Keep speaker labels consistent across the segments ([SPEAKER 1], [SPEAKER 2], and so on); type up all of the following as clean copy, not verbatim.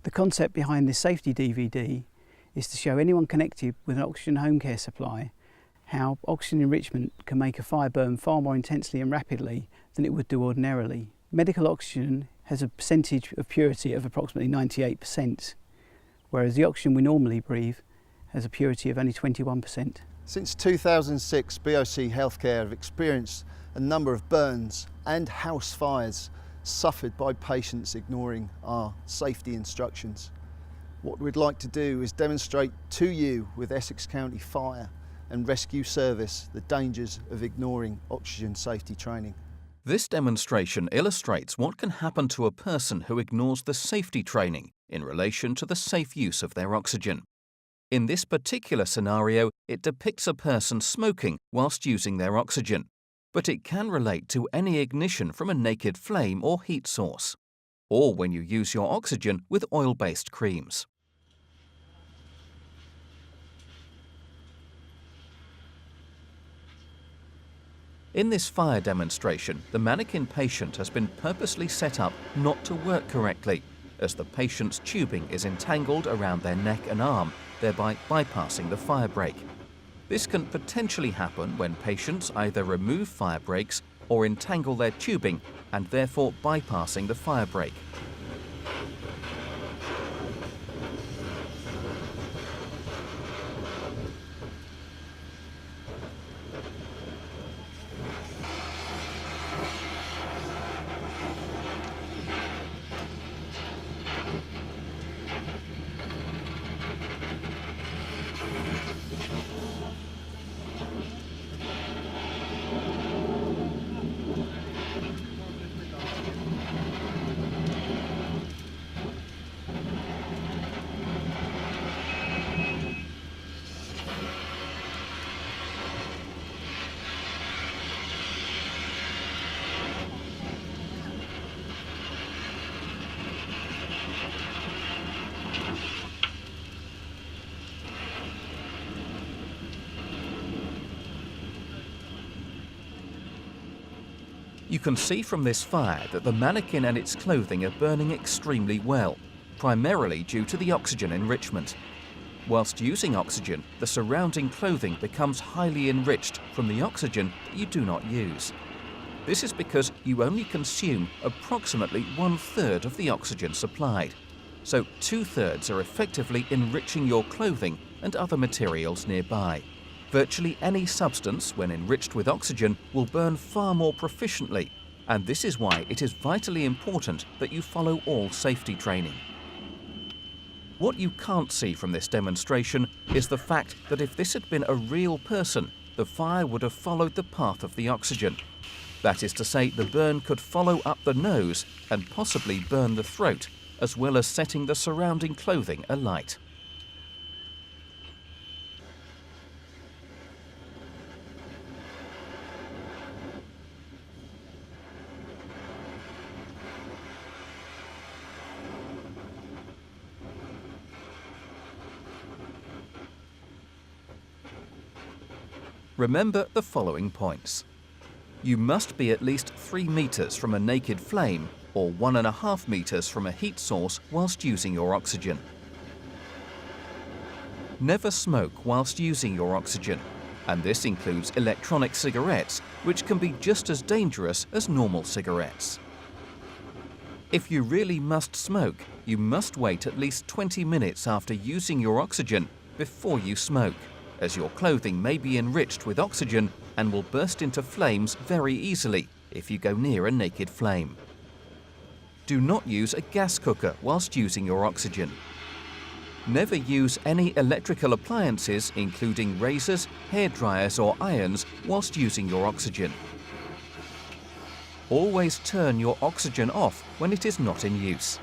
[SPEAKER 1] The concept behind this safety DVD is to show anyone connected with an oxygen home care supply how oxygen enrichment can make a fire burn far more intensely and rapidly than it would do ordinarily. Medical oxygen has a percentage of purity of approximately 98%, whereas the oxygen we normally breathe has a purity of only 21%.
[SPEAKER 2] Since 2006, BOC Healthcare have experienced a number of burns and house fires suffered by patients ignoring our safety instructions. What we'd like to do is demonstrate to you with Essex County Fire and Rescue Service the dangers of ignoring oxygen safety training.
[SPEAKER 3] This demonstration illustrates what can happen to a person who ignores the safety training in relation to the safe use of their oxygen. In this particular scenario, it depicts a person smoking whilst using their oxygen, but it can relate to any ignition from a naked flame or heat source, or when you use your oxygen with oil-based creams. In this fire demonstration, the mannequin patient has been purposely set up not to work correctly, as the patient's tubing is entangled around their neck and arm, thereby bypassing the fire brake. This can potentially happen when patients either remove fire brakes or entangle their tubing and therefore bypassing the fire brake. You can see from this fire that the mannequin and its clothing are burning extremely well, primarily due to the oxygen enrichment. Whilst using oxygen, the surrounding clothing becomes highly enriched from the oxygen that you do not use. This is because you only consume approximately 1/3 of the oxygen supplied, so 2/3 are effectively enriching your clothing and other materials nearby. Virtually any substance, when enriched with oxygen, will burn far more proficiently, and this is why it is vitally important that you follow all safety training. What you can't see from this demonstration is the fact that if this had been a real person, the fire would have followed the path of the oxygen. That is to say, the burn could follow up the nose and possibly burn the throat, as well as setting the surrounding clothing alight. Remember the following points. You must be at least 3 meters from a naked flame or 1.5 meters from a heat source whilst using your oxygen. Never smoke whilst using your oxygen, and this includes electronic cigarettes, which can be just as dangerous as normal cigarettes. If you really must smoke, you must wait at least 20 minutes after using your oxygen before you smoke, as your clothing may be enriched with oxygen and will burst into flames very easily if you go near a naked flame. Do not use a gas cooker whilst using your oxygen. Never use any electrical appliances, including razors, hair dryers or irons, whilst using your oxygen. Always turn your oxygen off when it is not in use.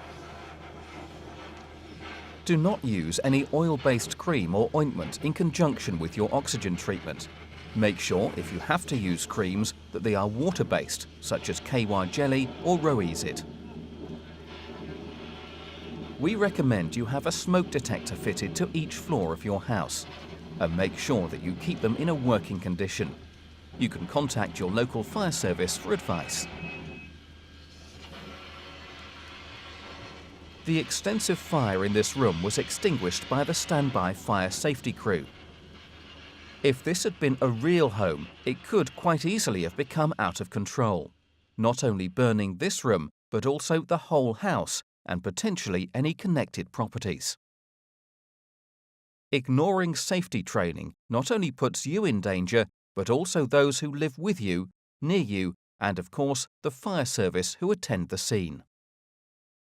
[SPEAKER 3] Do not use any oil-based cream or ointment in conjunction with your oxygen treatment. Make sure, if you have to use creams, that they are water-based, such as KY jelly or Roezit. We recommend you have a smoke detector fitted to each floor of your house, and make sure that you keep them in a working condition. You can contact your local fire service for advice. The extensive fire in this room was extinguished by the standby fire safety crew. If this had been a real home, it could quite easily have become out of control, not only burning this room, but also the whole house and potentially any connected properties. Ignoring safety training not only puts you in danger, but also those who live with you, near you, and of course the fire service who attend the scene.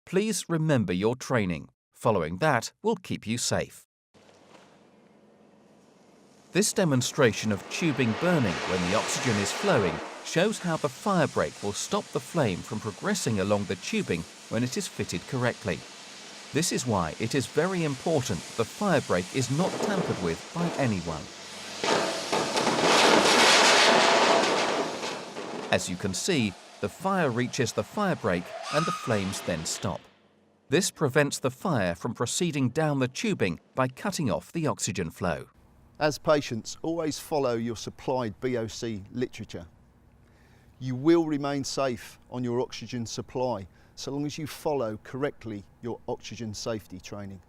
[SPEAKER 3] Please remember your training. Following that will keep you safe. This demonstration of tubing burning when the oxygen is flowing shows how the fire brake will stop the flame from progressing along the tubing when it is fitted correctly. This is why it is very important the fire brake is not tampered with by anyone. As you can see, the fire reaches the fire brake and the flames then stop. This prevents the fire from proceeding down the tubing by cutting off the oxygen flow.
[SPEAKER 2] As patients, always follow your supplied BOC literature. You will remain safe on your oxygen supply so long as you follow correctly your oxygen safety training.